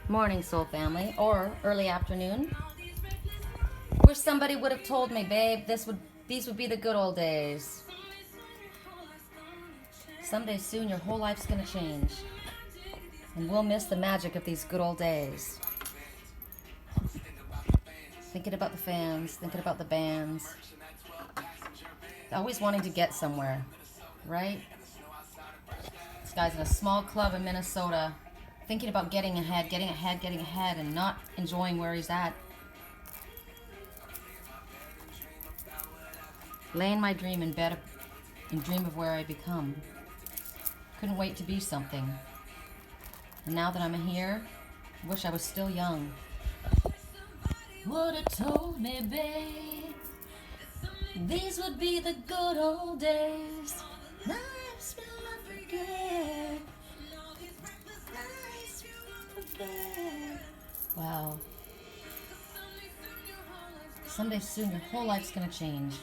morning, soul family, or early afternoon. Wish somebody would have told me, babe, these would be the good old days. Someday soon, your whole life's gonna change, and we'll miss the magic of these good old days. Thinking about the fans, thinking about the bands, always wanting to get somewhere, right? This guy's in a small club in Minnesota, thinking about getting ahead, and not enjoying where he's at. Lay in my dream in bed and dream of where I become. Couldn't wait to be something. And now that I'm here, I wish I was still young. Would have told me, babe, these would be the good old days. Lives will not forget. Lives will not forget. Wow. Someday soon, your whole life's gonna change.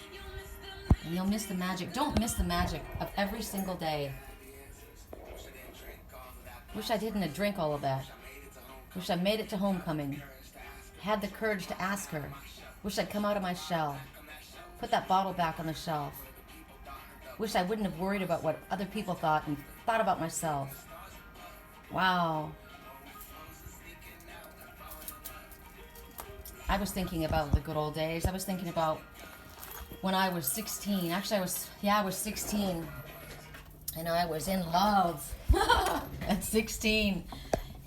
And you'll miss the magic. Don't miss the magic of every single day. Wish I didn't drink all of that. Wish I made it to homecoming. Had the courage to ask her. Wish I'd come out of my shell. Put that bottle back on the shelf. Wish I wouldn't have worried about what other people thought and thought about myself. Wow. I was thinking about the good old days. I was thinking about when I was 16. Actually, I was 16. And I was in love at 16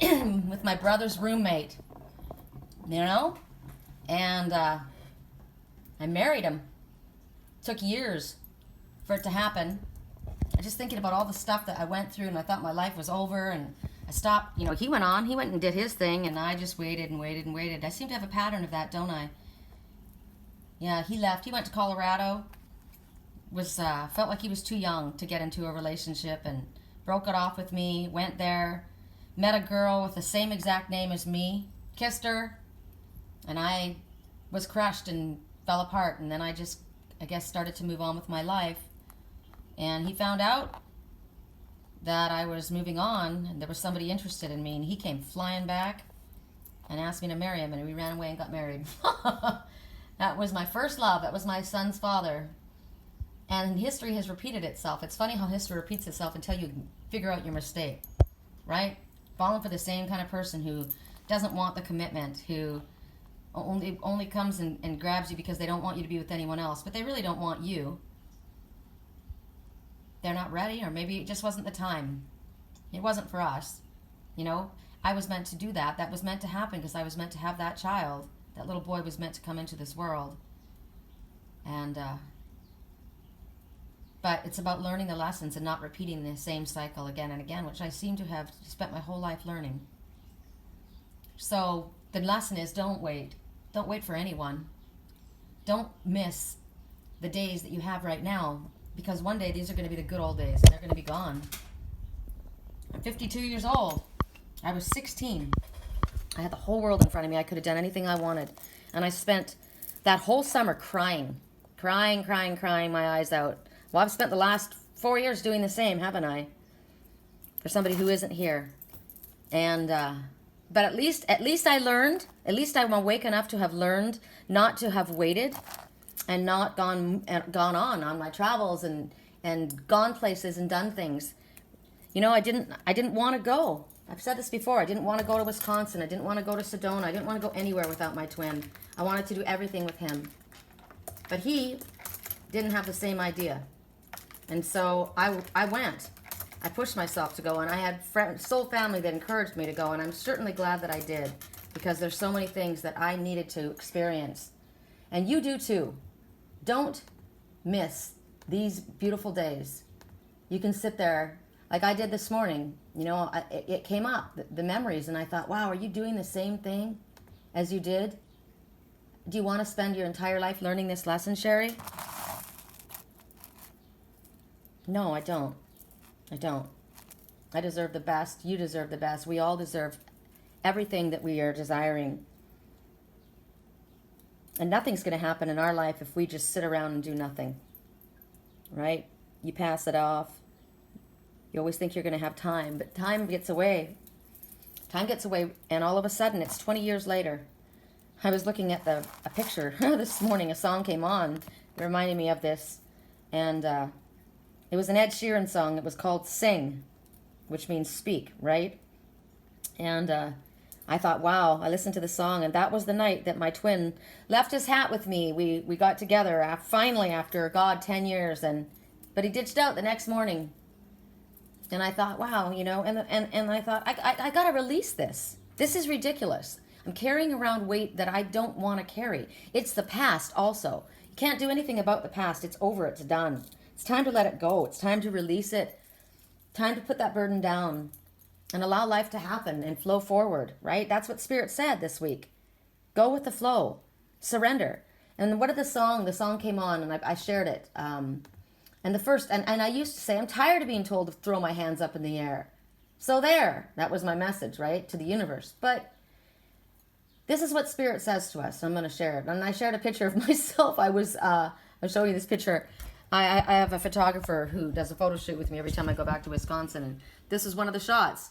with my brother's roommate. You know? And I married him. Took years for it to happen. I just thinking about all the stuff that I went through, and I thought my life was over, and I stopped. You know, he went and did his thing, and I just waited and waited and waited. I seem to have a pattern of that, don't I? Yeah, he left. He went to Colorado. Felt like he was too young to get into a relationship, and broke it off with me. Went there, met a girl with the same exact name as me, kissed her, and I was crushed and fell apart. And then I guess started to move on with my life. And he found out that I was moving on, and there was somebody interested in me, and he came flying back and asked me to marry him, and we ran away and got married. That was my first love. That was my son's father. And history has repeated itself. It's funny how history repeats itself until you figure out your mistake, right? Falling for the same kind of person who doesn't want the commitment, who only comes and grabs you because they don't want you to be with anyone else, but they really don't want you. They're not ready, or maybe it just wasn't the time. It wasn't for us. You know, I was meant to do that. That was meant to happen because I was meant to have that child. That little boy was meant to come into this world. And, but it's about learning the lessons and not repeating the same cycle again and again, which I seem to have spent my whole life learning. So the lesson is, don't wait. Don't wait for anyone. Don't miss the days that you have right now, because one day these are going to be the good old days, and they're going to be gone. I'm 52 years old. I was 16. I had the whole world in front of me. I could have done anything I wanted. And I spent that whole summer crying my eyes out. Well, I've spent the last 4 years doing the same, haven't I? For somebody who isn't here. And, but at least I learned, at least I'm awake enough to have learned not to have waited and not gone on my travels and gone places and done things. You know, I didn't want to go. I've said this before. I didn't want to go to Wisconsin. I didn't want to go to Sedona. I didn't want to go anywhere without my twin. I wanted to do everything with him. But he didn't have the same idea. And so I went. I pushed myself to go, and I had soul family that encouraged me to go, and I'm certainly glad that I did, because there's so many things that I needed to experience. And you do too. Don't miss these beautiful days. You can sit there, like I did this morning. You know, it came up, the memories, and I thought, wow, are you doing the same thing as you did? Do you want to spend your entire life learning this lesson, Sherry? No, I don't. I don't. I deserve the best. You deserve the best. We all deserve everything that we are desiring. And nothing's going to happen in our life if we just sit around and do nothing. Right? You pass it off. You always think you're going to have time, but time gets away. Time gets away, and all of a sudden, it's 20 years later. I was looking at a picture this morning. A song came on. It reminded me of this. And it was an Ed Sheeran song. It was called Sing, which means speak, right? And I thought, wow, I listened to the song, and that was the night that my twin left his hat with me. We got together finally after, 10 years, but he ditched out the next morning. And I thought, wow, and I thought, I got to release this. This is ridiculous. I'm carrying around weight that I don't want to carry. It's the past also. You can't do anything about the past. It's over. It's done. It's time to let it go. It's time to release it. Time to put that burden down and allow life to happen and flow forward, right? That's what Spirit said this week. Go with the flow. Surrender. And what did the song came on, and I shared it. And I used to say, I'm tired of being told to throw my hands up in the air. So there, that was my message, right, to the universe. But this is what Spirit says to us. So I'm going to share it. And I shared a picture of myself. I'll show you this picture. I have a photographer who does a photo shoot with me every time I go back to Wisconsin. And this is one of the shots.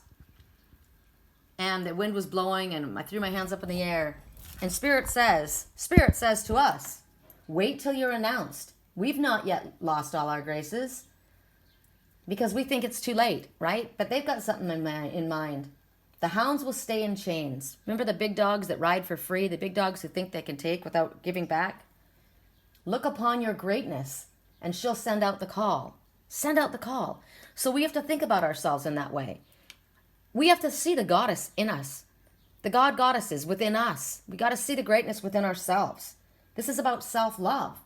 And the wind was blowing, and I threw my hands up in the air. And Spirit says to us, wait till you're announced. We've not yet lost all our graces because we think it's too late, right? But they've got something in mind. The hounds will stay in chains. Remember the big dogs that ride for free, the big dogs who think they can take without giving back? Look upon your greatness, and she'll send out the call. Send out the call. So we have to think about ourselves in that way. We have to see the goddess in us, the goddesses within us. We got to see the greatness within ourselves. This is about self-love.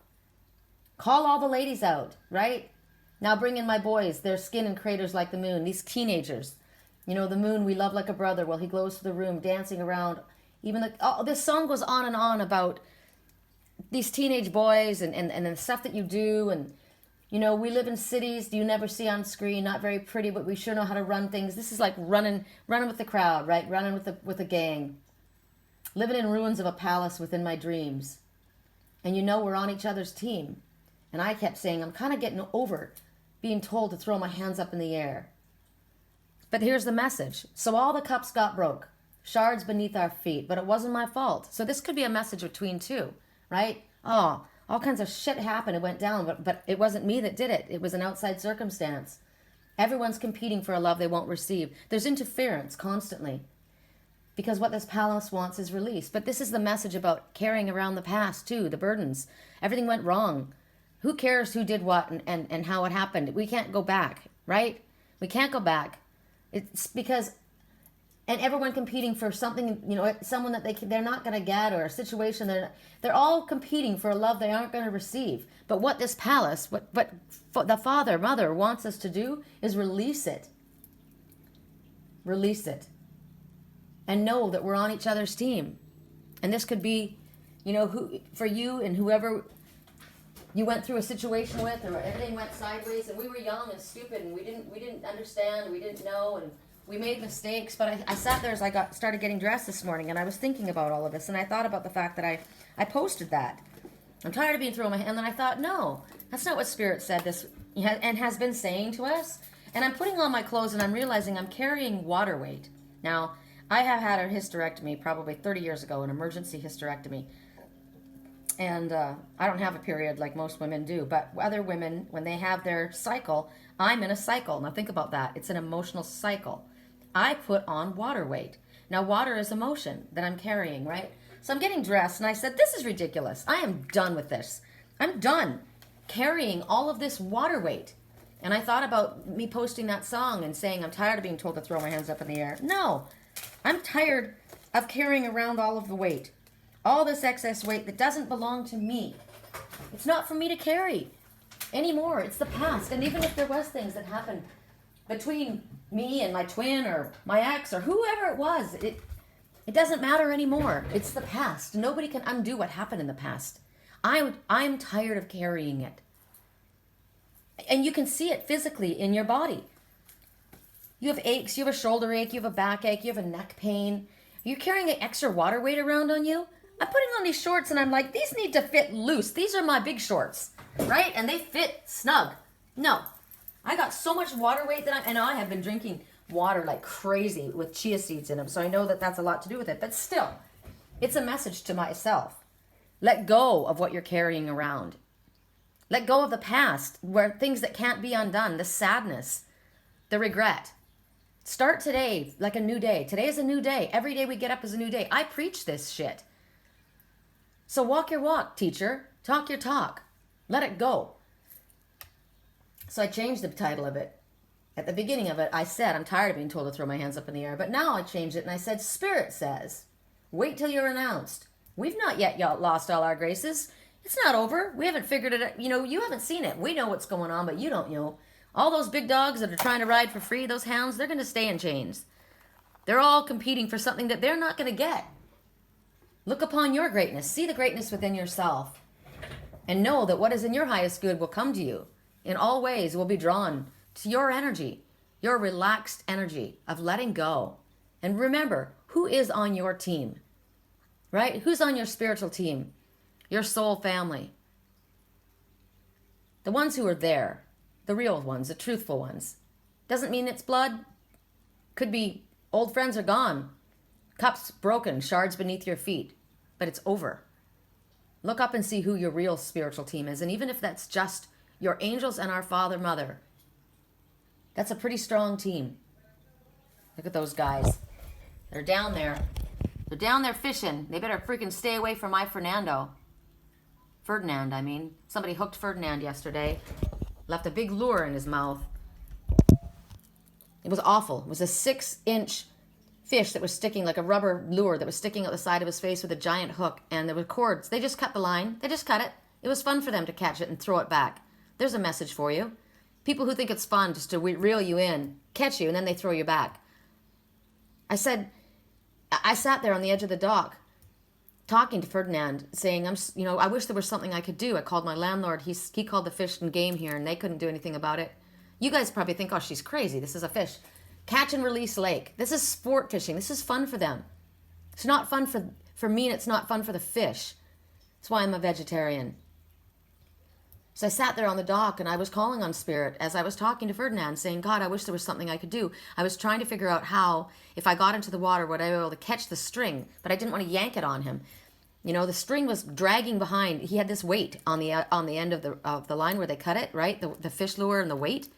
Call all the ladies out, right? Now bring in my boys. Their skin and craters like the moon. These teenagers. The moon we love like a brother. Well, he glows through the room, dancing around. This song goes on and on about these teenage boys and the stuff that you do. And, we live in cities you never see on screen. Not very pretty, but we sure know how to run things. This is like running with the crowd, right? Running with the gang. Living in ruins of a palace within my dreams. And we're on each other's team. And I kept saying, I'm kind of getting over being told to throw my hands up in the air. But here's the message. So all the cups got broke, shards beneath our feet, but it wasn't my fault. So this could be a message between two, right? Oh, all kinds of shit happened. It went down, but it wasn't me that did it. It was an outside circumstance. Everyone's competing for a love they won't receive. There's interference constantly because what this palace wants is release. But this is the message about carrying around the past too, the burdens. Everything went wrong. Who cares who did what and how it happened? We can't go back, right? We can't go back. It's because, and everyone competing for something, someone that they're not going to get, or a situation they're all competing for a love they aren't going to receive. But what this palace, what the father, mother wants us to do is release it. Release it. And know that we're on each other's team. And this could be, who for you and whoever you went through a situation with, or everything went sideways, and we were young and stupid, and we didn't understand, we didn't know, and we made mistakes. But I sat there as I started getting dressed this morning, and I was thinking about all of this, and I thought about the fact that I posted that. I'm tired of being thrown my hand, and then I thought, no, that's not what Spirit said this and has been saying to us. And I'm putting on my clothes, and I'm realizing I'm carrying water weight. Now, I have had a hysterectomy probably 30 years ago, an emergency hysterectomy. And I don't have a period like most women do, but other women, when they have their cycle, I'm in a cycle. Now think about that. It's an emotional cycle. I put on water weight. Now water is emotion that I'm carrying, right? So I'm getting dressed, and I said, this is ridiculous. I am done with this. I'm done carrying all of this water weight. And I thought about me posting that song and saying, I'm tired of being told to throw my hands up in the air. No, I'm tired of carrying around all of the weight. All this excess weight that doesn't belong to me. It's not for me to carry anymore. It's the past. And even if there was things that happened between me and my twin or my ex or whoever it was, it doesn't matter anymore. It's the past. Nobody can undo what happened in the past. I'm tired of carrying it. And you can see it physically in your body. You have aches, you have a shoulder ache, you have a backache, you have a neck pain. You're carrying an extra water weight around on you. I'm putting on these shorts, and I'm like, these need to fit loose. These are my big shorts, right? And they fit snug. No. I got so much water weight that I have been drinking water like crazy with chia seeds in them. So I know that that's a lot to do with it. But still, it's a message to myself. Let go of what you're carrying around. Let go of the past, where things that can't be undone, the sadness, the regret. Start today like a new day. Today is a new day. Every day we get up is a new day. I preach this shit. So walk your walk, teacher. Talk your talk. Let it go. So I changed the title of it. At the beginning of it, I said, I'm tired of being told to throw my hands up in the air. But now I changed it and I said, Spirit says, wait till you're announced. We've not yet lost all our graces. It's not over. We haven't figured it out. You know, you haven't seen it. We know what's going on, but you don't know. All those big dogs that are trying to ride for free, those hounds, they're going to stay in chains. They're all competing for something that they're not going to get. Look upon your greatness. See the greatness within yourself. And know that what is in your highest good will come to you. In all ways will be drawn to your energy, your relaxed energy of letting go. And remember, who is on your team? Right? Who's on your spiritual team? Your soul family. The ones who are there. The real ones, the truthful ones. Doesn't mean it's blood. Could be old friends are gone. Cups broken, shards beneath your feet. But it's over. Look up and see who your real spiritual team is. And even if that's just your angels and our Father, Mother, that's a pretty strong team. Look at those guys. They're down there. They're down there fishing. They better freaking stay away from my Ferdinand, I mean. Somebody hooked Ferdinand yesterday. Left a big lure in his mouth. It was awful. It was a 6-inch fish that was sticking, like a rubber lure that was sticking out the side of his face with a giant hook. And there were cords. They just cut the line. They just cut it. It was fun for them to catch it and throw it back. There's a message for you. People who think it's fun just to reel you in, catch you, and then they throw you back. I sat there on the edge of the dock talking to Ferdinand, saying, I wish there was something I could do. I called my landlord. He called the fish and game here, and they couldn't do anything about it. You guys probably think, oh, she's crazy. This is a fish. Catch and release lake. This is sport fishing. This is fun for them. It's not fun for me, and it's not fun for the fish. That's why I'm a vegetarian. So I sat there on the dock, and I was calling on Spirit as I was talking to Ferdinand, saying, God, I wish there was something I could do. I was trying to figure out how, if I got into the water, would I be able to catch the string, but I didn't want to yank it on him. You know, the string was dragging behind. He had this weight on the end of the line where they cut it, right? The fish lure and the weight.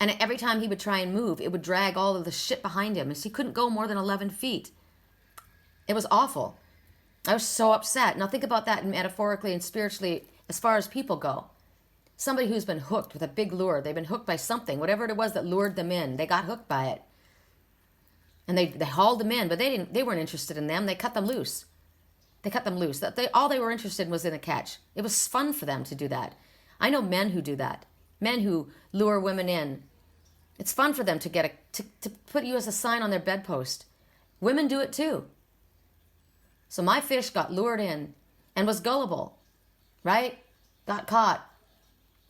And every time he would try and move, it would drag all of the shit behind him. And so he couldn't go more than 11 feet. It was awful. I was so upset. Now think about that metaphorically and spiritually as far as people go. Somebody who's been hooked with a big lure. They've been hooked by something, whatever it was that lured them in. They got hooked by it. And they hauled them in, but they weren't interested in them. They cut them loose. All they were interested in was in a catch. It was fun for them to do that. I know men who do that. Men who lure women in. It's fun for them to put you as a sign on their bedpost. Women do it too. So my fish got lured in and was gullible, right? Got caught.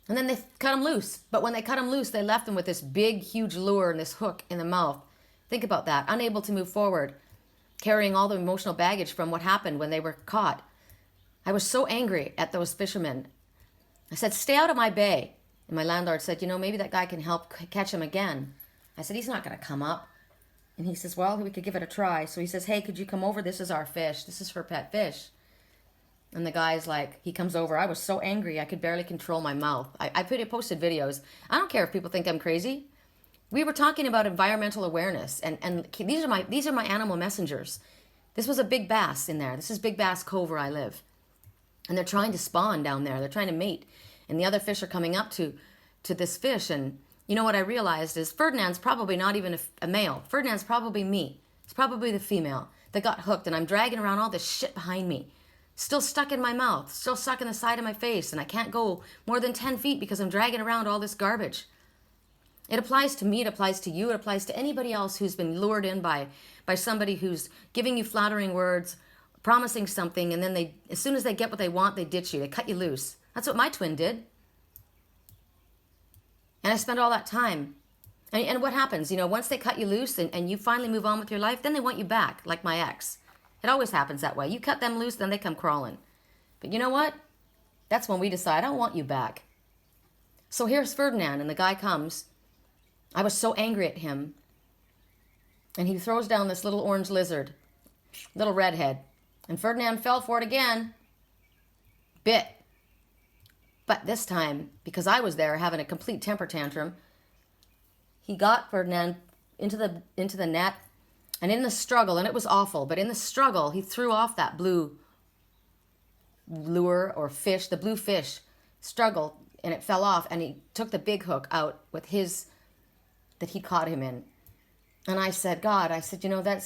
And then they cut him loose. But when they cut him loose, they left him with this big, huge lure and this hook in the mouth. Think about that. Unable to move forward, carrying all the emotional baggage from what happened when they were caught. I was so angry at those fishermen. I said, stay out of my bay. And my landlord said, maybe that guy can help catch him again. I said, he's not going to come up. And he says, well, we could give it a try. So he says, hey, could you come over? This is our fish. This is her pet fish. And the guy's like, he comes over. I was so angry, I could barely control my mouth. I posted videos. I don't care if people think I'm crazy. We were talking about environmental awareness, and these are my animal messengers. This was a big bass in there. This is Big Bass Cove where I live. And they're trying to spawn down there. They're trying to mate. And the other fish are coming up to this fish. And you know what I realized is Ferdinand's probably not even a male. Ferdinand's probably me. It's probably the female that got hooked. And I'm dragging around all this shit behind me. Still stuck in my mouth, still stuck in the side of my face, and I can't go more than 10 feet because I'm dragging around all this garbage. It applies to me, it applies to you, it applies to anybody else who's been lured in by somebody who's giving you flattering words, promising something, and then as soon as they get what they want, they ditch you, they cut you loose. That's what my twin did. And I spent all that time. And what happens, once they cut you loose and you finally move on with your life, then they want you back, like my ex. It always happens that way. You cut them loose, then they come crawling. But you know what? That's when we decide, I want you back. So here's Ferdinand, and the guy comes. I was so angry at him. And he throws down this little orange lizard, little redhead. And Ferdinand fell for it again. Bit. But this time, because I was there having a complete temper tantrum, he got Ferdinand into the net. And in the struggle, and it was awful, but in the struggle, he threw off that blue lure or fish, the blue fish struggled, and it fell off, and he took the big hook out with his, that he caught him in. And I said, God, I said,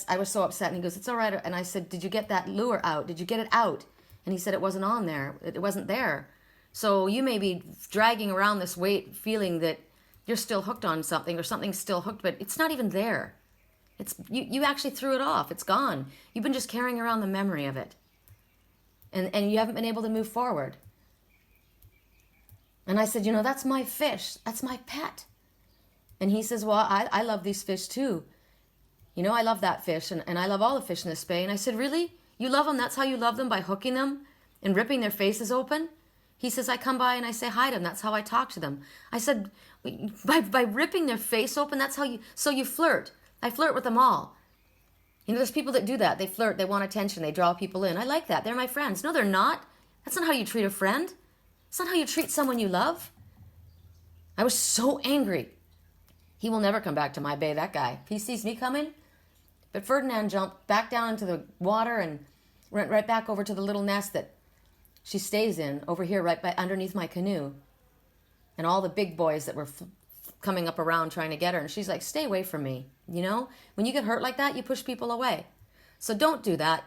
I was so upset. And he goes, it's all right. And I said, did you get that lure out? Did you get it out? And he said, it wasn't on there. It wasn't there. So you may be dragging around this weight feeling that you're still hooked on something or something's still hooked, but it's not even there. It's you actually threw it off. It's gone. You've been just carrying around the memory of it. And you haven't been able to move forward. And I said, that's my fish. That's my pet. And he says, well, I love these fish too. I love that fish and I love all the fish in this bay. And I said, really? You love them? That's how you love them? By hooking them and ripping their faces open? He says, I come by and I say hi to them. That's how I talk to them. I said, by ripping their face open, that's how you flirt. I flirt with them all. There's people that do that. They flirt. They want attention. They draw people in. I like that. They're my friends. No, they're not. That's not how you treat a friend. It's not how you treat someone you love. I was so angry. He will never come back to my bay, that guy. If he sees me coming. But Ferdinand jumped back down into the water and went right back over to the little nest that she stays in, over here right underneath my canoe. And all the big boys that were coming up around trying to get her. And she's like, stay away from me. When you get hurt like that, you push people away. So don't do that.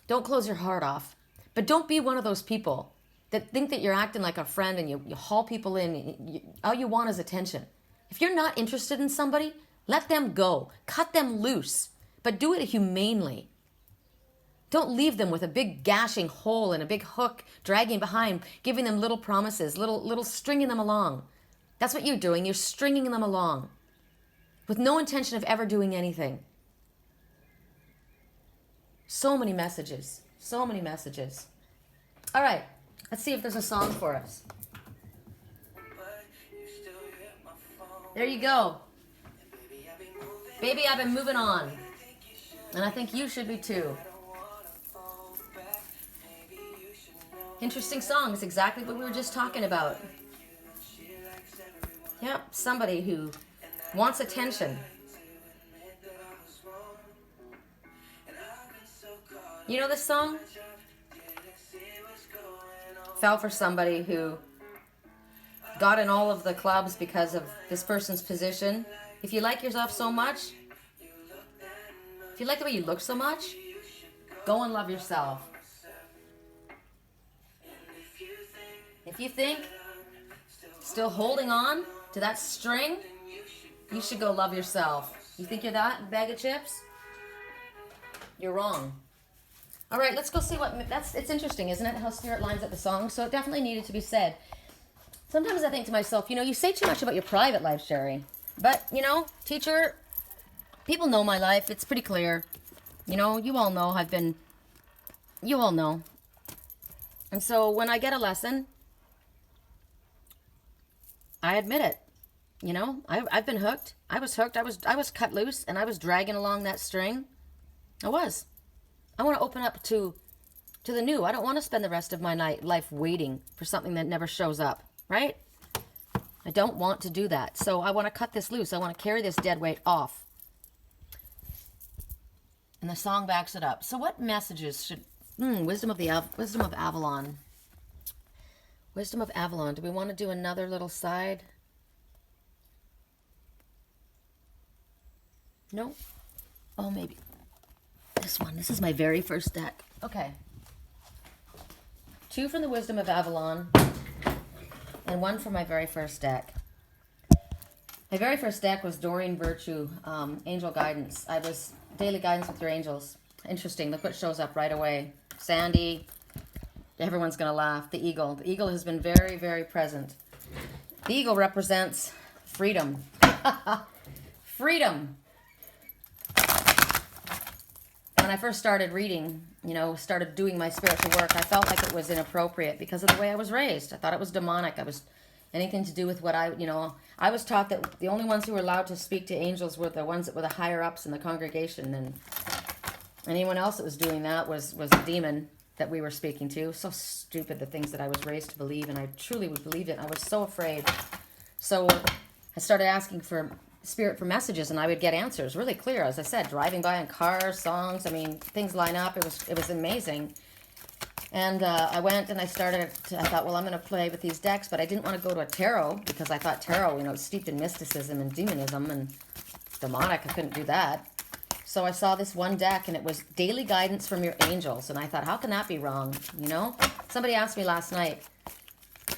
Don't close your heart off. But don't be one of those people that think that you're acting like a friend and you haul people in. All you want is attention. If you're not interested in somebody, let them go. Cut them loose. But do it humanely. Don't leave them with a big gashing hole and a big hook dragging behind, giving them little promises, little stringing them along. That's what you're doing. You're stringing them along with no intention of ever doing anything. So many messages. So many messages. All right. Let's see if there's a song for us. There you go. Baby, I've been moving on. And I think you should be too. Interesting song. It's exactly what we were just talking about. Yep, somebody who wants attention. You know this song? Fell for somebody who got in all of the clubs because of this person's position. If you like yourself so much, if you like the way you look so much, go and love yourself. If you think still holding on to that string, you should go love yourself. You think you're that bag of chips? You're wrong. All right, let's go see it's interesting, isn't it, how Spirit lines up the song? So it definitely needed to be said. Sometimes I think to myself, you say too much about your private life, Sherry. But, teacher, people know my life. It's pretty clear. You all know you all know. And so when I get a lesson, I admit it. I've been hooked. I was hooked. I was cut loose and I was dragging along that string. I was. I want to open up to the new. I don't want to spend the rest of my life waiting for something that never shows up, right? I don't want to do that. So I want to cut this loose. I want to carry this dead weight off. And the song backs it up. So what messages should... Wisdom of Avalon. Wisdom of Avalon. Do we want to do another little side? No? Oh, maybe. This one. This is my very first deck. Okay. 2 from the Wisdom of Avalon. And 1 from my very first deck. My very first deck was Doreen Virtue, Angel Guidance. I was Daily Guidance with Your Angels. Interesting. Look what shows up right away. Sandy. Everyone's going to laugh. The eagle. The eagle has been very, very present. The eagle represents freedom. Freedom. When I first started reading, started doing my spiritual work, I felt like it was inappropriate because of the way I was raised. I thought it was demonic. I was, anything to do with what I was taught that the only ones who were allowed to speak to angels were the ones that were the higher ups in the congregation, and anyone else that was doing that was a demon that we were speaking to. So stupid, the things that I was raised to believe, and I truly would believe it. I was so afraid. So I started asking for spirit for messages, and I would get answers really clear. As I said, driving by in cars, songs, I mean, things line up. It was amazing. And I went and I thought, well, I'm going to play with these decks, but I didn't want to go to a tarot because I thought tarot, is steeped in mysticism and demonism and demonic. I couldn't do that. So I saw this one deck, and it was Daily Guidance from Your Angels. And I thought, how can that be wrong? Somebody asked me last night,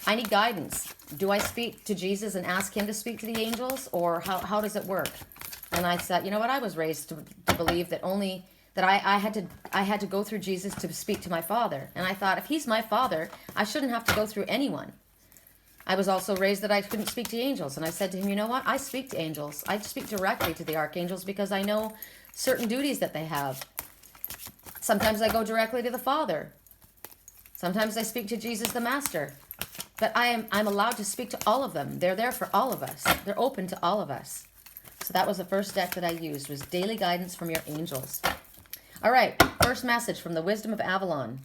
I need guidance. Do I speak to Jesus and ask him to speak to the angels, or how does it work? And I said, you know what? I was raised to believe that I had to go through Jesus to speak to my Father. And I thought, if he's my Father, I shouldn't have to go through anyone. I was also raised that I couldn't speak to angels. And I said to him, you know what? I speak to angels. I speak directly to the archangels because I know certain duties that they have. Sometimes I go directly to the Father. Sometimes I speak to Jesus the Master. But I'm allowed to speak to all of them. They're there for all of us. They're open to all of us. So that was the first deck that I used, was Daily Guidance from Your Angels. All right, first message from the Wisdom of Avalon.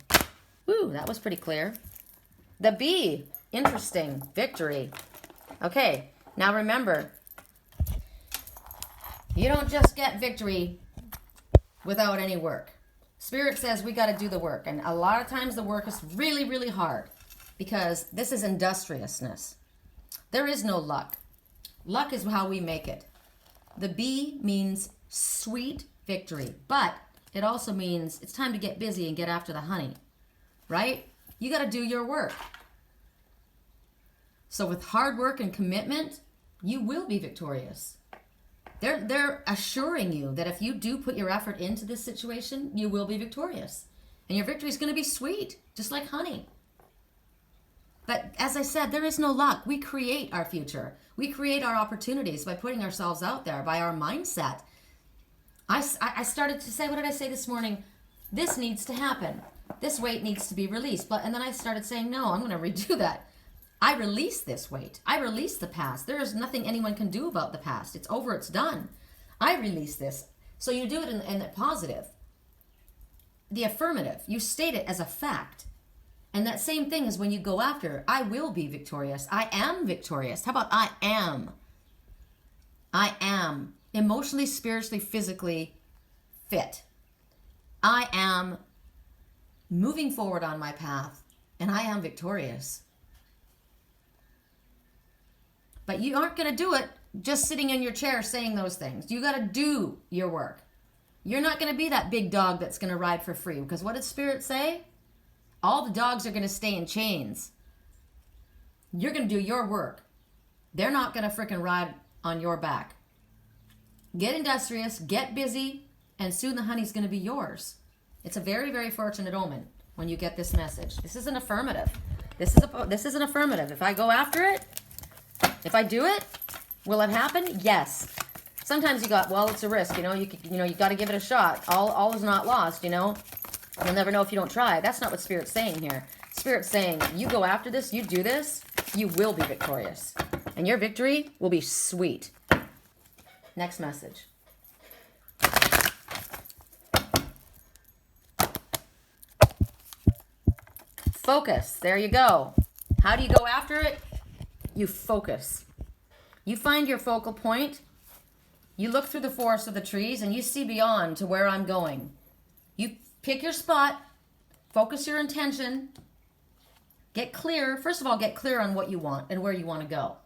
Woo, that was pretty clear. The bee, interesting, victory. Okay, now remember, you don't just get victory without any work. Spirit says we got to do the work, and a lot of times the work is really, really hard because this is industriousness. There is no luck. Luck is how we make it. The bee means sweet victory, but it also means it's time to get busy and get after the honey, right? You got to do your work. So with hard work and commitment, you will be victorious. They're assuring you that if you do put your effort into this situation, you will be victorious. And your victory is going to be sweet, just like honey. But as I said, there is no luck. We create our future. We create our opportunities by putting ourselves out there, by our mindset. I started to say, what did I say this morning? This needs to happen. This weight needs to be released. And then I started saying, no, I'm going to redo that. I release this weight. I release the past. There is nothing anyone can do about the past. It's over. It's done. I release this. So you do it in the positive. The affirmative. You state it as a fact. And that same thing is when you go after, I will be victorious. I am victorious. How about I am? I am emotionally, spiritually, physically fit. I am moving forward on my path, and I am victorious. But you aren't going to do it just sitting in your chair saying those things. You got to do your work. You're not going to be that big dog that's going to ride for free. Because what did Spirit say? All the dogs are going to stay in chains. You're going to do your work. They're not going to frickin' ride on your back. Get industrious, get busy, and soon the honey's going to be yours. It's a very, very fortunate omen when you get this message. This is an affirmative. This is an affirmative. If I go after it, if I do it, will it happen? Yes. Sometimes you got, well, it's a risk. You got to give it a shot. All is not lost. You'll never know if you don't try. That's not what Spirit's saying here. Spirit's saying, you go after this, you do this, you will be victorious. And your victory will be sweet. Next message. Focus. There you go. How do you go after it? You focus. You find your focal point. You look through the forest of the trees and you see beyond to where I'm going. You pick your spot. Focus your intention. Get clear. First of all, get clear on what you want and where you want to go.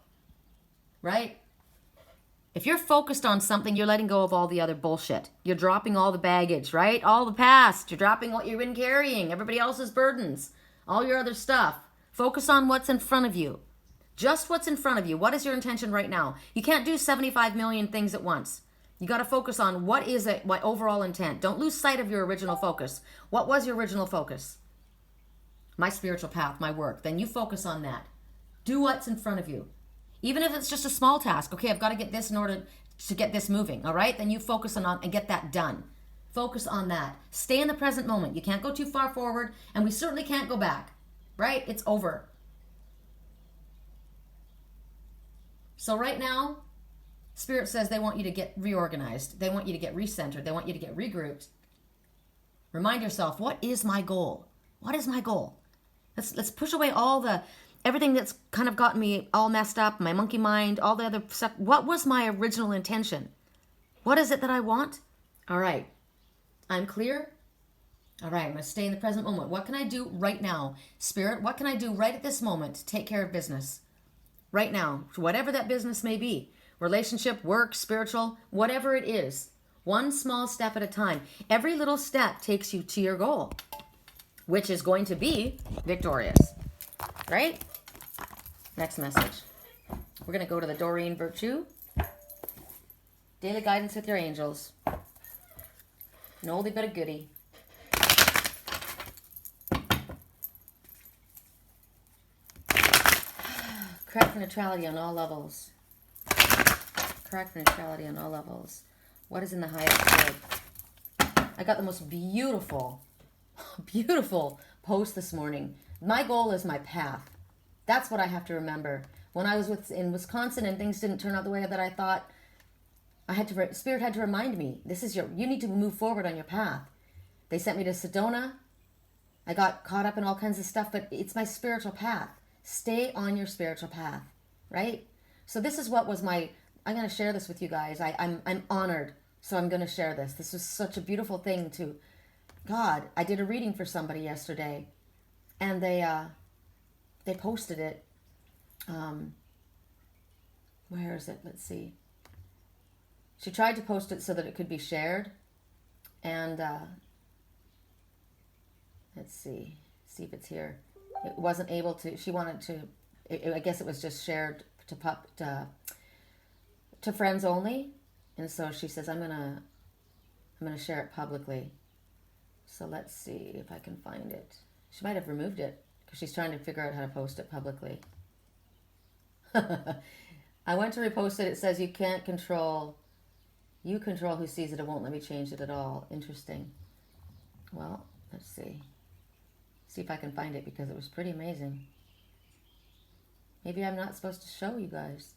Right? If you're focused on something, you're letting go of all the other bullshit. You're dropping all the baggage, right? All the past. You're dropping what you've been carrying, everybody else's burdens, all your other stuff. Focus on what's in front of you. Just what's in front of you. What is your intention right now? You can't do 75 million things at once. You got to focus on what is it, my overall intent. Don't lose sight of your original focus. What was your original focus? My spiritual path, my work. Then you focus on that. Do what's in front of you. Even if it's just a small task. Okay, I've got to get this in order to get this moving. All right? Then you focus on and get that done. Focus on that. Stay in the present moment. You can't go too far forward, and we certainly can't go back. Right? It's over. So right now, Spirit says they want you to get reorganized. They want you to get recentered. They want you to get regrouped. Remind yourself, what is my goal? What is my goal? Let's push away everything that's kind of gotten me all messed up, my monkey mind, all the other stuff. What was my original intention? What is it that I want? All right. I'm clear. All right, I'm going to stay in the present moment. What can I do right now? Spirit, what can I do right at this moment to take care of business? Right now, whatever that business may be. Relationship, work, spiritual, whatever it is. One small step at a time. Every little step takes you to your goal, which is going to be victorious. Right? Next message. We're going to go to the Doreen Virtue. Daily Guidance with your angels. An oldie but a goodie. Correct neutrality on all levels. Correct neutrality on all levels. What is in the highest good? I got the most beautiful post this morning. My goal is my path. That's what I have to remember. When I was in Wisconsin and things didn't turn out the way that I thought, Spirit had to remind me, you need to move forward on your path. They sent me to Sedona. I got caught up in all kinds of stuff, but it's my spiritual path. Stay on your spiritual path, right? So this is what was I'm going to share this with you guys. I'm honored, so I'm going to share this. This was such a beautiful thing to, God, I did a reading for somebody yesterday, and they posted it. Where is it? Let's see. She tried to post it so that it could be shared, and let's see if it's here. It wasn't able to. She wanted to. I guess it was just shared to friends only, and so she says, I'm gonna share it publicly. So let's see if I can find it. She might have removed it because she's trying to figure out how to post it publicly. I went to repost it. It says you can't control. You control who sees it. It won't let me change it at all. Interesting. Well, let's see. See if I can find it because it was pretty amazing. Maybe I'm not supposed to show you guys.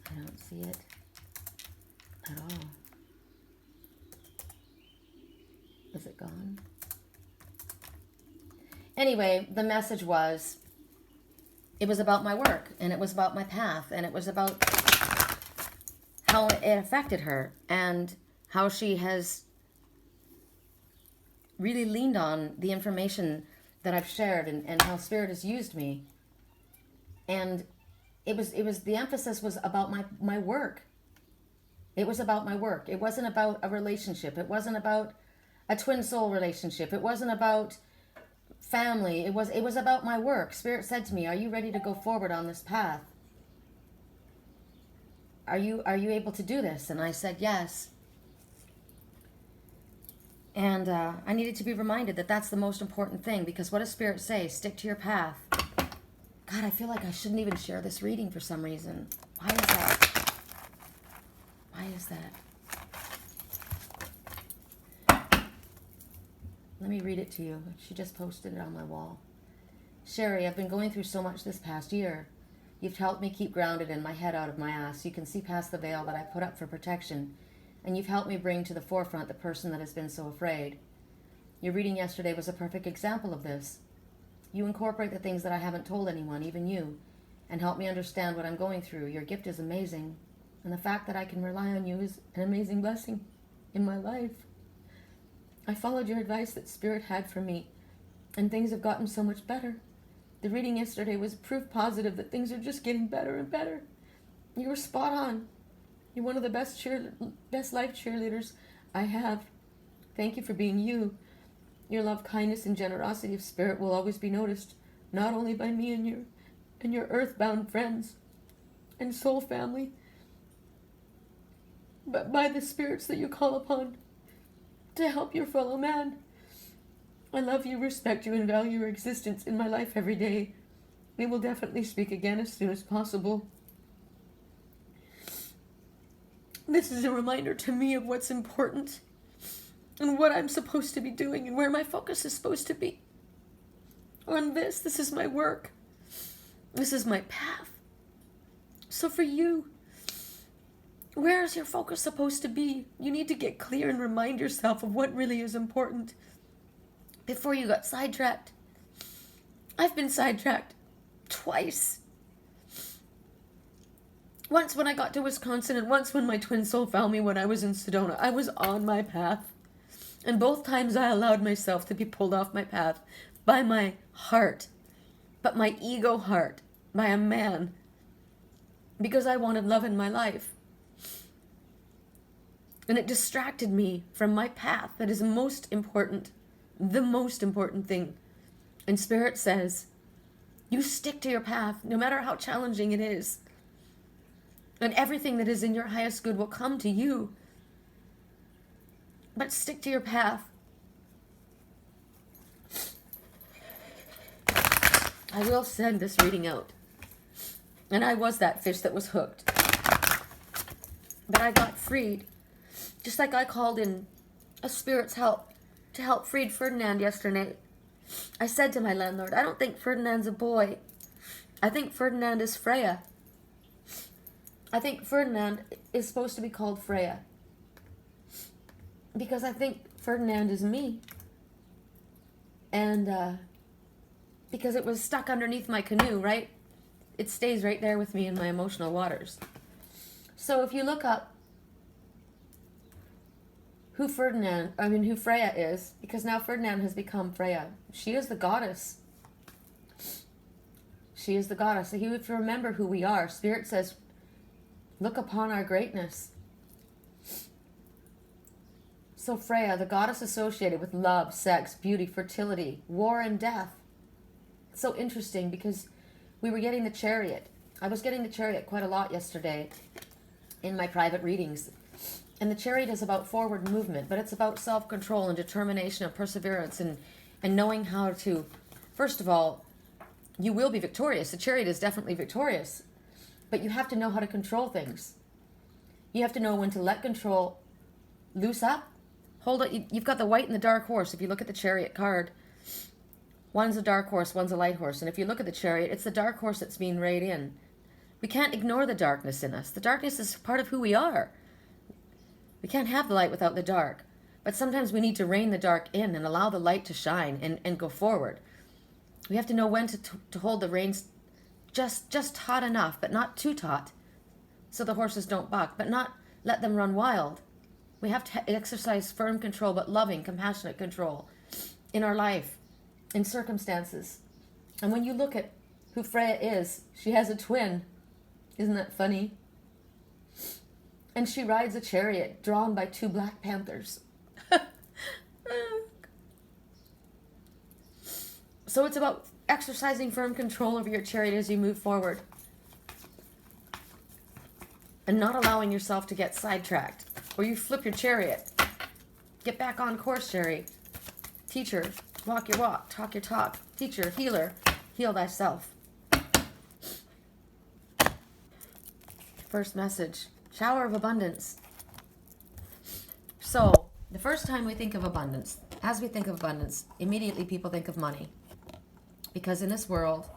I don't see it at all. Is it gone? Anyway, the message was, it was about my work, and it was about my path, and it was about how it affected her, and how she has really leaned on the information that I've shared, and how Spirit has used me. And it was the emphasis was about my work. It was about my work. It wasn't about a relationship. It wasn't about a twin soul relationship. It wasn't about family. It was about my work. Spirit said to me, are you ready to go forward on this path? Are you able to do this? And I said yes. And I needed to be reminded that that's the most important thing, because what does Spirit say? Stick to your path. God, I feel like I shouldn't even share this reading for some reason. Why is that? Why is that? Let me read it to you. She just posted it on my wall. Sherry, I've been going through so much this past year. You've helped me keep grounded and my head out of my ass. You can see past the veil that I put up for protection. And you've helped me bring to the forefront the person that has been so afraid. Your reading yesterday was a perfect example of this. You incorporate the things that I haven't told anyone, even you, and help me understand what I'm going through. Your gift is amazing. And the fact that I can rely on you is an amazing blessing in my life. I followed your advice that Spirit had for me, and things have gotten so much better. The reading yesterday was proof positive that things are just getting better and better. You were spot on. You're one of the best life cheerleaders I have. Thank you for being you. Your love, kindness, and generosity of spirit will always be noticed, not only by me and your earthbound friends and soul family, but by the spirits that you call upon to help your fellow man. I love you, respect you, and value your existence in my life every day. We will definitely speak again as soon as possible. This is a reminder to me of what's important and what I'm supposed to be doing and where my focus is supposed to be. on this. This is my work. This is my path. So for you, where is your focus supposed to be? You need to get clear and remind yourself of what really is important before you got sidetracked. I've been sidetracked twice. Once when I got to Wisconsin, and once when my twin soul found me when I was in Sedona. I was on my path. And both times I allowed myself to be pulled off my path by my heart, but my ego heart, by a man, because I wanted love in my life. And it distracted me from my path that is most important, the most important thing. And Spirit says, you stick to your path, no matter how challenging it is. And everything that is in your highest good will come to you. But stick to your path. I will send this reading out. And I was that fish that was hooked. But I got freed. Just like I called in a spirit's help to help freed Ferdinand yesterday. I said to my landlord, I don't think Ferdinand's a boy. I think Ferdinand is Freya. I think Ferdinand is supposed to be called Freya. Because I think Ferdinand is me. And because it was stuck underneath my canoe, right? It stays right there with me in my emotional waters. So if you look up who Freya is, because now Ferdinand has become Freya. She is the goddess. She is the goddess. So you have to remember who we are. Spirit says, look upon our greatness. So Freya, the goddess associated with love, sex, beauty, fertility, war, and death. It's so interesting because we were getting the chariot. I was getting the chariot quite a lot yesterday in my private readings. And the chariot is about forward movement, but it's about self-control and determination and perseverance and knowing how to, first of all, you will be victorious. The chariot is definitely victorious, but you have to know how to control things. You have to know when to let control loose up. Hold it. You've got the white and the dark horse. If you look at the chariot card, one's a dark horse, one's a light horse. And if you look at the chariot, it's the dark horse that's being reined in. We can't ignore the darkness in us. The darkness is part of who we are. We can't have the light without the dark. But sometimes we need to rein the dark in and allow the light to shine and go forward. We have to know when to hold the reins just taut enough, but not too taut, so the horses don't buck, but not let them run wild. We have to exercise firm control, but loving, compassionate control in our life, in circumstances. And when you look at who Freya is, she has a twin. Isn't that funny? And she rides a chariot drawn by two black panthers. So it's about exercising firm control over your chariot as you move forward. And not allowing yourself to get sidetracked. Or you flip your chariot. Get back on course, chariot. Teacher, walk your walk, talk your talk. Teacher, healer, heal thyself. First message. Shower of abundance. So, the first time we think of abundance, as we think of abundance, immediately people think of money. Because in this world,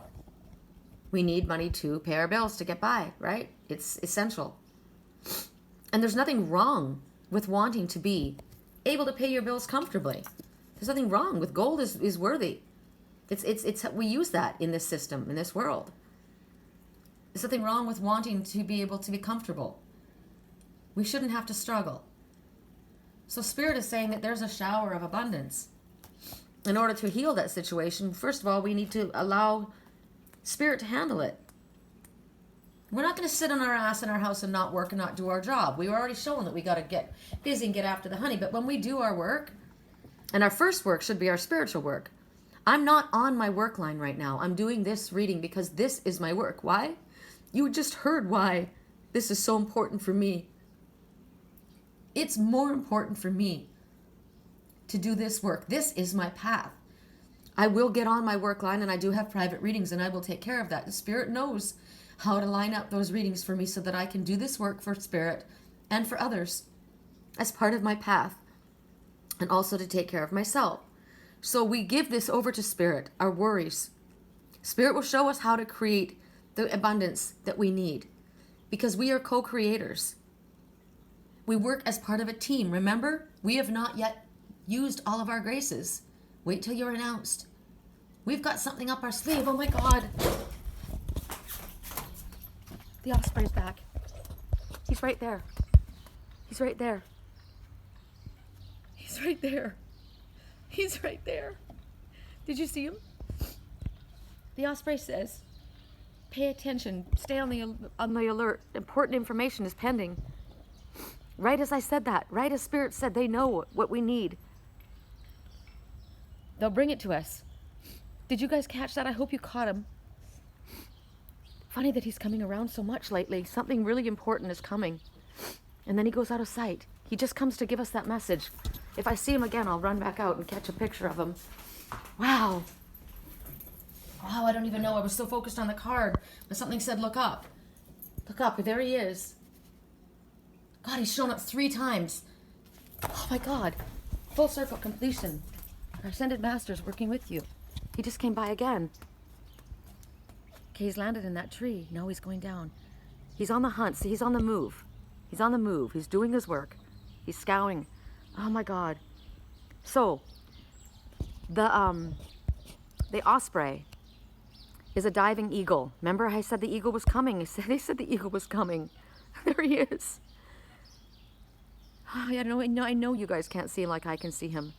we need money to pay our bills to get by, right? It's essential. And there's nothing wrong with wanting to be able to pay your bills comfortably. There's nothing wrong with gold is worthy. It's we use that in this system, in this world. There's nothing wrong with wanting to be able to be comfortable. We shouldn't have to struggle. So Spirit is saying that there's a shower of abundance. In order to heal that situation, first of all, we need to allow Spirit to handle it. We're not going to sit on our ass in our house and not work and not do our job. We've already shown that we got to get busy and get after the honey. But when we do our work, and our first work should be our spiritual work. I'm not on my work line right now. I'm doing this reading because this is my work. Why? You just heard why this is so important for me. It's more important for me to do this work. This is my path. I will get on my work line, and I do have private readings, and I will take care of that. The Spirit knows how to line up those readings for me so that I can do this work for Spirit and for others as part of my path, and also to take care of myself. So we give this over to Spirit, our worries. Spirit will show us how to create the abundance that we need because we are co-creators. We work as part of a team. Remember, we have not yet used all of our graces. Wait till you're announced. We've got something up our sleeve. Oh my God. The Osprey's back. He's right there. He's right there. He's right there. He's right there. Did you see him? The Osprey says, pay attention. Stay on the alert. Important information is pending. Right as I said that. Right as Spirit said, they know what we need. They'll bring it to us. Did you guys catch that? I hope you caught him. Funny that he's coming around so much lately. Something really important is coming. And then he goes out of sight. He just comes to give us that message. If I see him again, I'll run back out and catch a picture of him. Wow. Wow, I don't even know. I was so focused on the card. But something said, look up. Look up. There he is. God, he's shown up 3 times. Oh my God. Full circle completion. Our ascended master's working with you. He just came by again. Okay, he's landed in that tree. No, he's going down. He's on the hunt. See, he's on the move. He's on the move. He's doing his work. He's scouting. Oh my God. So, the Osprey is a diving eagle. Remember I said the eagle was coming? They said the eagle was coming. There he is. Oh, yeah, I know you guys can't see him like I can see him.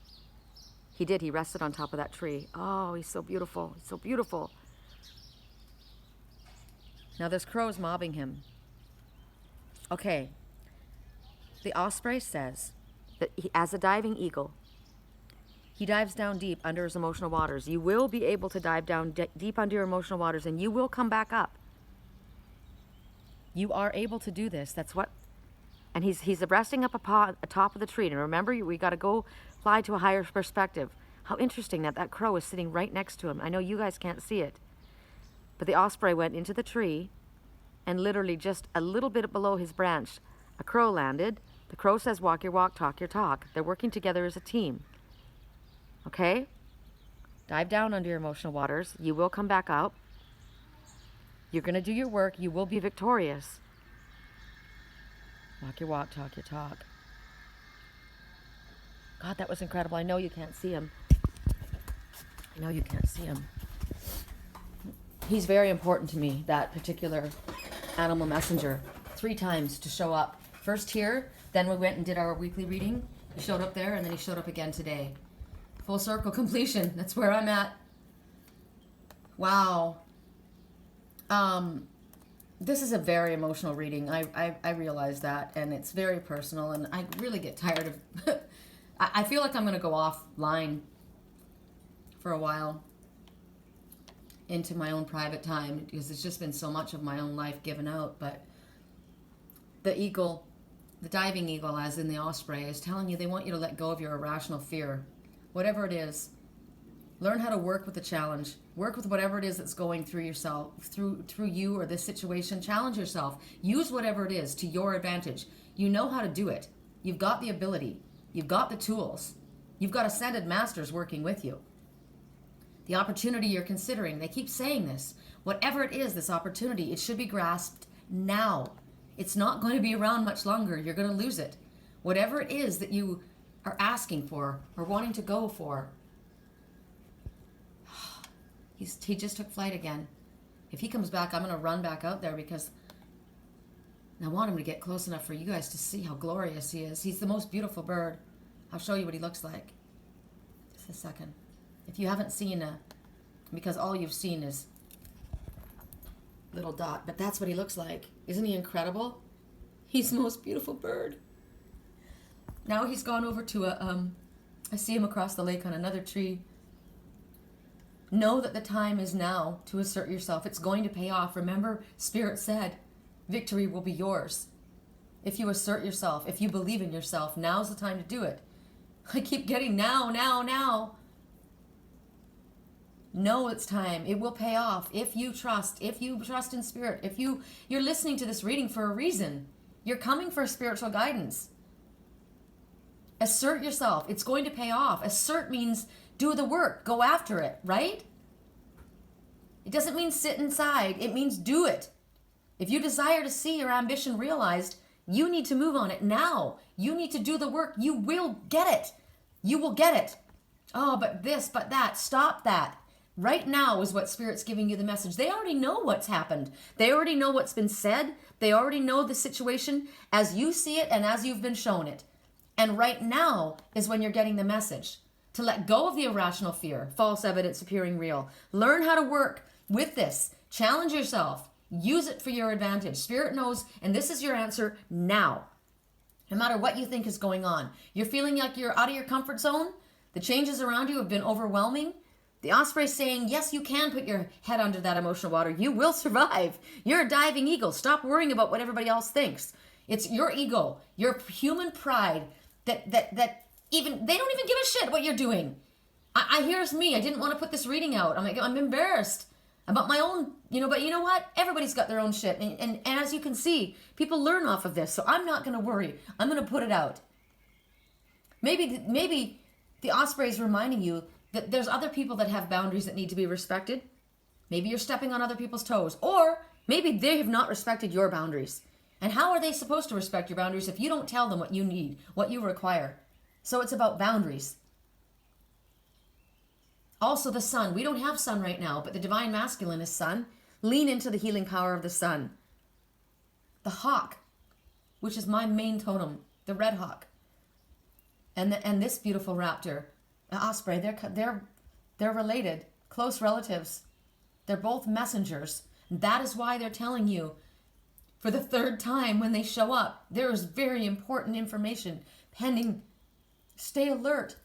He did. He rested on top of that tree. Oh, he's so beautiful. He's so beautiful. Now this crow is mobbing him. Okay. The Osprey says that as a diving eagle, he dives down deep under his emotional waters. You will be able to dive down deep under your emotional waters and you will come back up. You are able to do this. That's what. And he's resting up atop of the tree. And remember, we got to go fly to a higher perspective. How interesting that crow is sitting right next to him. I know you guys can't see it. But the Osprey went into the tree and literally just a little bit below his branch, a crow landed. The crow says, walk your walk, talk your talk. They're working together as a team. Okay? Dive down under your emotional waters. You will come back up. You're going to do your work. You will be victorious. Walk your walk, talk your talk. God, that was incredible. I know you can't see him. I know you can't see him. He's very important to me, that particular animal messenger. 3 times to show up. First here, then we went and did our weekly reading. He showed up there, and then he showed up again today. Full circle completion. That's where I'm at. Wow. This is a very emotional reading. I realize that, and it's very personal, and I really get tired of... I feel like I'm going to go offline for a while into my own private time because it's just been so much of my own life given out. But the eagle, the diving eagle, as in the Osprey, is telling you they want you to let go of your irrational fear. Whatever it is, learn how to work with the challenge. Work with whatever it is that's going through yourself, through you or this situation. Challenge yourself. Use whatever it is to your advantage. You know how to do it. You've got the ability. You've got the tools. You've got ascended masters working with you. The opportunity you're considering, they keep saying this. Whatever it is, this opportunity, it should be grasped now. It's not going to be around much longer. You're going to lose it. Whatever it is that you are asking for or wanting to go for, he just took flight again. If he comes back, I'm going to run back out there because I want him to get close enough for you guys to see how glorious he is. He's the most beautiful bird. I'll show you what he looks like. Just a second. If you haven't seen because all you've seen is little dot, but that's what he looks like. Isn't he incredible? He's the most beautiful bird. Now he's gone over to I see him across the lake on another tree. Know that the time is now to assert yourself. It's going to pay off. Remember, Spirit said, victory will be yours. If you assert yourself, if you believe in yourself, now's the time to do it. I keep getting now. No, it's time. It will pay off if you trust in Spirit. You're listening to this reading for a reason. You're coming for spiritual guidance. Assert yourself. It's going to pay off. Assert means Do the work. Go after it, right? It doesn't mean sit inside. It means do it. If you desire to see your ambition realized, you need to move on it now. You need to do the work. You will get it. You will get it. Oh, but this, but that. Stop that. Right now is what Spirit's giving you the message. They already know what's happened. They already know what's been said. They already know the situation as you see it and as you've been shown it. And right now is when you're getting the message. To let go of the irrational fear, false evidence appearing real. Learn how to work with this. Challenge yourself. Use it for your advantage. Spirit knows, and this is your answer now. No matter what you think is going on. You're feeling like you're out of your comfort zone. The changes around you have been overwhelming. The Osprey is saying, yes, you can put your head under that emotional water. You will survive. You're a diving eagle. Stop worrying about what everybody else thinks. It's your ego, your human pride that even, they don't even give a shit what you're doing. Here's me. I didn't want to put this reading out. I'm embarrassed about my own, but you know what? Everybody's got their own shit. And as you can see, people learn off of this. So I'm not going to worry. I'm going to put it out. Maybe the Osprey is reminding you that there's other people that have boundaries that need to be respected. Maybe you're stepping on other people's toes. Or maybe they have not respected your boundaries. And how are they supposed to respect your boundaries if you don't tell them what you need, what you require? So it's about boundaries. Also the sun. We don't have sun right now, but the divine masculine is sun. Lean into the healing power of the sun. The hawk, which is my main totem, the red hawk. And this beautiful raptor, the osprey, they're related, close relatives. They're both messengers. And that is why they're telling you for the third time when they show up, there is very important information pending. Stay alert.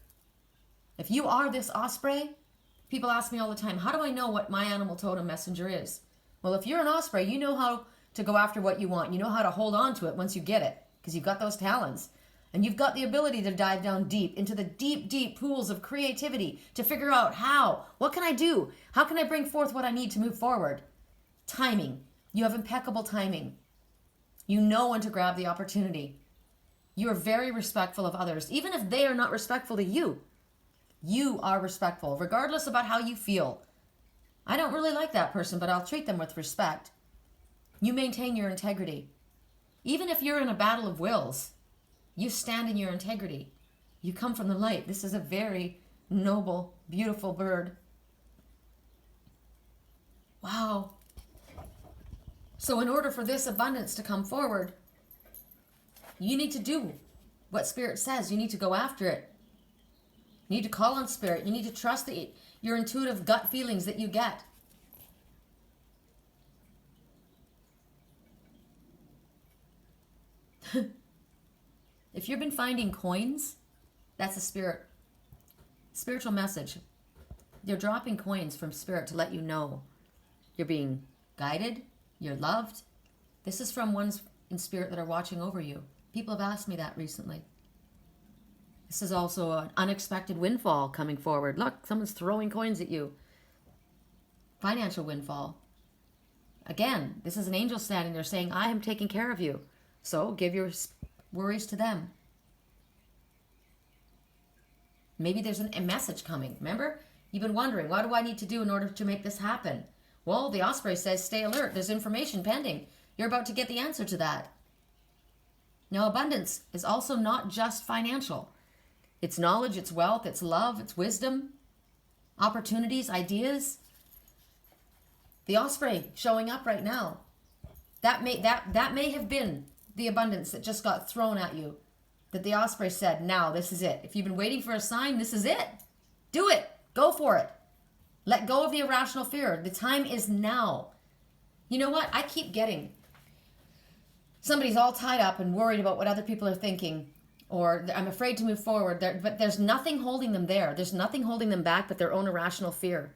If you are this osprey, people ask me all the time, how do I know what my animal totem messenger is? Well, if you're an osprey, you know how to go after what you want. You know how to hold on to it once you get it because you've got those talons. And you've got the ability to dive down deep into the deep, deep pools of creativity to figure out how. What can I do? How can I bring forth what I need to move forward? Timing. You have impeccable timing. You know when to grab the opportunity. You are very respectful of others. Even if they are not respectful to you, you are respectful, regardless about how you feel. I don't really like that person, but I'll treat them with respect. You maintain your integrity. Even if you're in a battle of wills, you stand in your integrity. You come from the light. This is a very noble, beautiful bird. Wow. So in order for this abundance to come forward, you need to do what Spirit says. You need to go after it. You need to call on Spirit. You need to trust your intuitive gut feelings that you get. If you've been finding coins, that's a spiritual message. They're dropping coins from Spirit to let you know you're being guided, you're loved. This is from ones in Spirit that are watching over you. People have asked me that recently. This is also an unexpected windfall coming forward. Look, someone's throwing coins at you. Financial windfall. Again, this is an angel standing there saying, I am taking care of you. So give your worries to them. Maybe there's a message coming. Remember? You've been wondering, what do I need to do in order to make this happen? Well, the Osprey says, stay alert. There's information pending. You're about to get the answer to that. Now, abundance is also not just financial. It's knowledge, it's wealth, it's love, it's wisdom, opportunities, ideas. The Osprey showing up right now. That may have been the abundance that just got thrown at you. That the Osprey said, now, this is it. If you've been waiting for a sign, this is it. Do it. Go for it. Let go of the irrational fear. The time is now. You know what? I keep getting somebody's all tied up and worried about what other people are thinking, or I'm afraid to move forward. But there's nothing holding them there. There's nothing holding them back but their own irrational fear.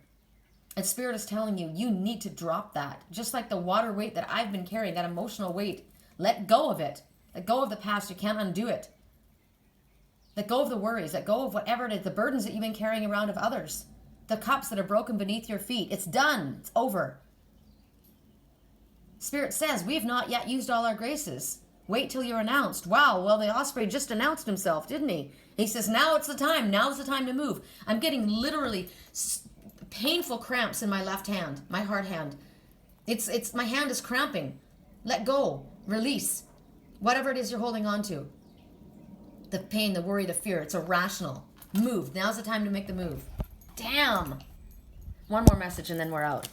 And Spirit is telling you, you need to drop that. Just like the water weight that I've been carrying, that emotional weight. Let go of it. Let go of the past. You can't undo it. Let go of the worries. Let go of whatever it is, the burdens that you've been carrying around of others. The cups that are broken beneath your feet. It's done. It's over. Spirit says, we have not yet used all our graces. Wait till you're announced. Wow, well, the Osprey just announced himself, didn't he? He says, now it's the time. Now's the time to move. I'm getting literally painful cramps in my left hand, my hard hand. It's my hand is cramping. Let go. Release. Whatever it is you're holding on to. The pain, the worry, the fear. It's irrational. Move. Now's the time to make the move. Damn. One more message and then we're out.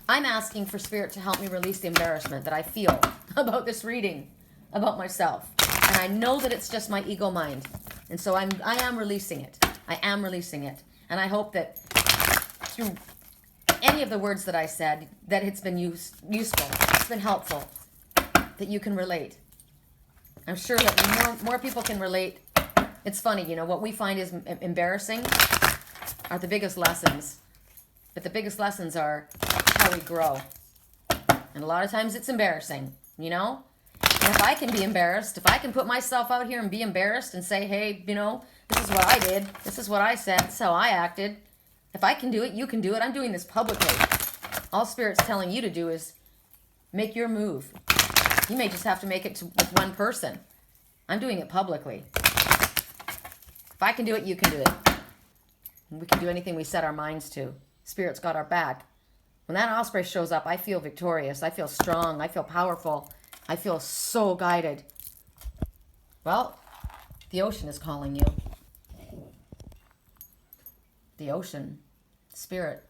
I'm asking for Spirit to help me release the embarrassment that I feel about this reading, about myself. And I know that it's just my ego mind. And so I am releasing it. I am releasing it. And I hope that through any of the words that I said, that it's been useful, it's been helpful, that you can relate. I'm sure that more people can relate. It's funny, you know, what we find is embarrassing are the biggest lessons. But the biggest lessons are how we grow. And a lot of times it's embarrassing, you know? And if I can be embarrassed, if I can put myself out here and be embarrassed and say, hey, you know, this is what I did. This is what I said. This is how I acted. If I can do it, you can do it. I'm doing this publicly. All Spirit's telling you to do is make your move. You may just have to make it with one person. I'm doing it publicly. If I can do it, you can do it. And we can do anything we set our minds to. Spirit's got our back. When that Osprey shows up, I feel victorious. I feel strong. I feel powerful. I feel so guided. Well, the ocean is calling you. The ocean. Spirit.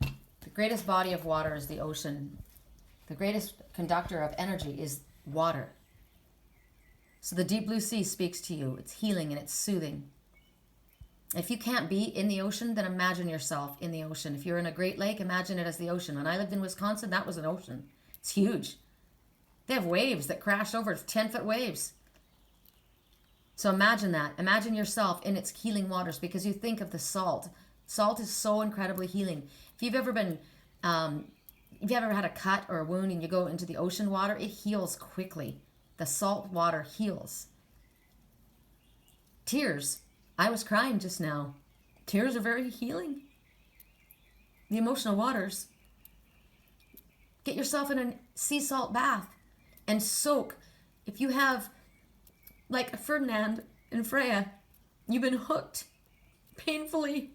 The greatest body of water is the ocean. The greatest conductor of energy is water. So the deep blue sea speaks to you. It's healing and it's soothing. If you can't be in the ocean, then imagine yourself in the ocean. If you're in a Great Lake, imagine it as the ocean. When I lived in Wisconsin, that was an ocean. It's huge. They have waves that crash over 10-foot waves. So imagine that. Imagine yourself in its healing waters because you think of the salt. Salt is so incredibly healing. If you've ever been, if you ever had a cut or a wound and you go into the ocean water, it heals quickly. The salt water heals. Tears. I was crying just now. Tears are very healing. The emotional waters. Get yourself in a sea salt bath and soak. If you have, like Ferdinand and Freya, you've been hooked painfully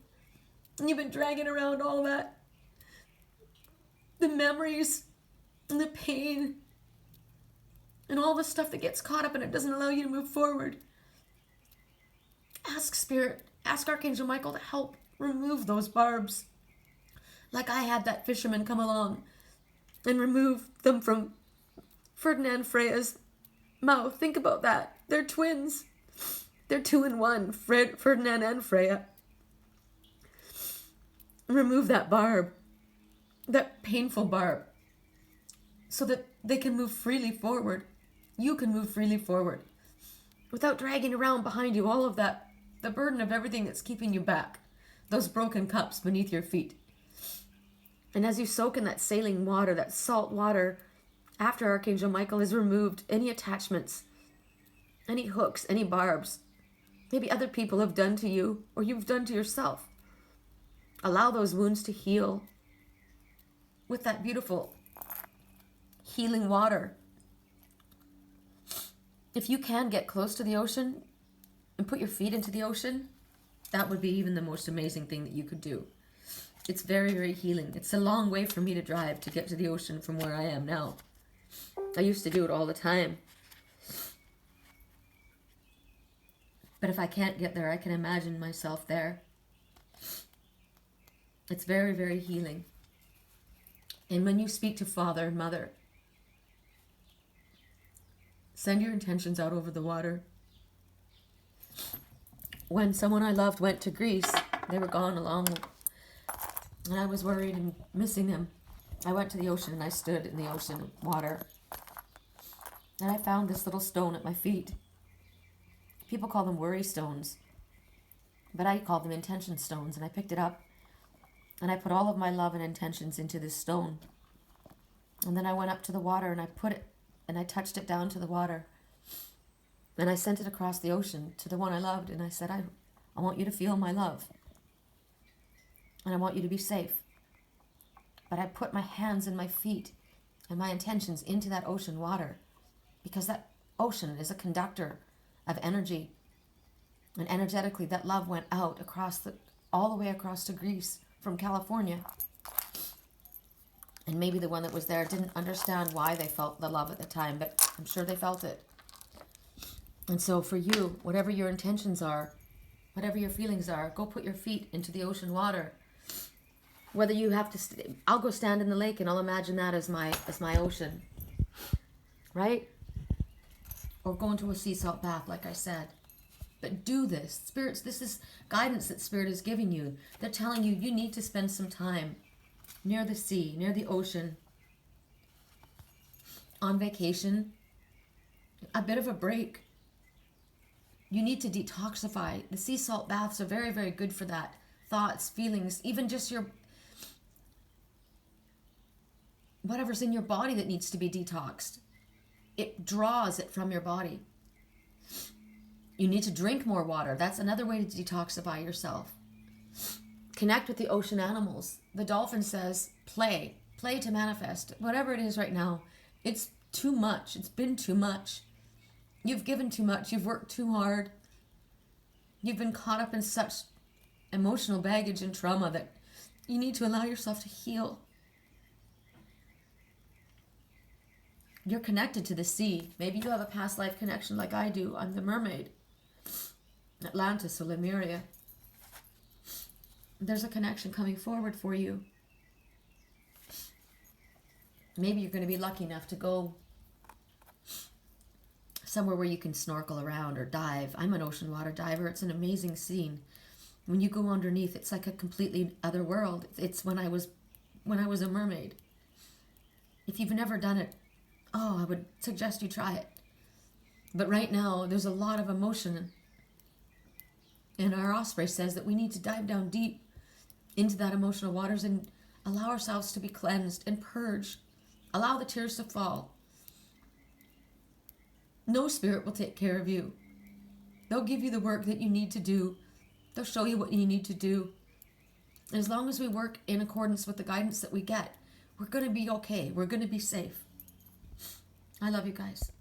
and you've been dragging around all that. The memories and the pain and all the stuff that gets caught up and it doesn't allow you to move forward. Ask Spirit, ask Archangel Michael to help remove those barbs. Like I had that fisherman come along and remove them from Ferdinand Freya's mouth. Think about that. They're twins. They're 2 in 1, Ferdinand and Freya. Remove that barb, that painful barb, so that they can move freely forward. You can move freely forward without dragging around behind you all of that, the burden of everything that's keeping you back, those broken cups beneath your feet. And as you soak in that saline water, that salt water, after Archangel Michael has removed any attachments, any hooks, any barbs, maybe other people have done to you or you've done to yourself, allow those wounds to heal with that beautiful healing water. If you can get close to the ocean and put your feet into the ocean, that would be even the most amazing thing that you could do. It's very, very healing. It's a long way for me to drive to get to the ocean from where I am now. I used to do it all the time. But if I can't get there, I can imagine myself there. It's very, very healing. And when you speak to Father and Mother, send your intentions out over the water. When someone I loved went to Greece, they were gone along, and I was worried and missing them. I went to the ocean and I stood in the ocean water. And I found this little stone at my feet. People call them worry stones, but I call them intention stones. And I picked it up and I put all of my love and intentions into this stone. And then I went up to the water and I put it and I touched it down to the water. And I sent it across the ocean to the one I loved. And I said, I want you to feel my love. And I want you to be safe. But I put my hands and my feet and my intentions into that ocean water, because that ocean is a conductor of energy. And energetically, that love went out all the way across to Greece from California. And maybe the one that was there didn't understand why they felt the love at the time, but I'm sure they felt it. And so for you, whatever your intentions are, whatever your feelings are, go put your feet into the ocean water. Whether you have to, I'll go stand in the lake and I'll imagine that as my ocean, right? Or go into a sea salt bath, like I said. But do this. Spirits, this is guidance that Spirit is giving you. They're telling you, you need to spend some time near the sea, near the ocean, on vacation, a bit of a break. You need to detoxify. The sea salt baths are very, very good for that. Thoughts, feelings, even just your, whatever's in your body that needs to be detoxed. It draws it from your body. You need to drink more water. That's another way to detoxify yourself. Connect with the ocean animals. The dolphin says, play to manifest. Whatever it is right now, it's too much. It's been too much. You've given too much. You've worked too hard. You've been caught up in such emotional baggage and trauma that you need to allow yourself to heal. You're connected to the sea. Maybe you have a past life connection like I do. I'm the mermaid. Atlantis or Lemuria. There's a connection coming forward for you. Maybe you're going to be lucky enough to go somewhere where you can snorkel around or dive. I'm an ocean water diver. It's an amazing scene. When you go underneath, it's like a completely other world. It's when I was a mermaid. If you've never done it, I would suggest you try it. But right now, there's a lot of emotion. And our Osprey says that we need to dive down deep into that emotional waters and allow ourselves to be cleansed and purged. Allow the tears to fall. No spirit will take care of you. They'll give you the work that you need to do. They'll show you what you need to do. As long as we work in accordance with the guidance that we get, we're going to be okay. We're going to be safe. I love you guys.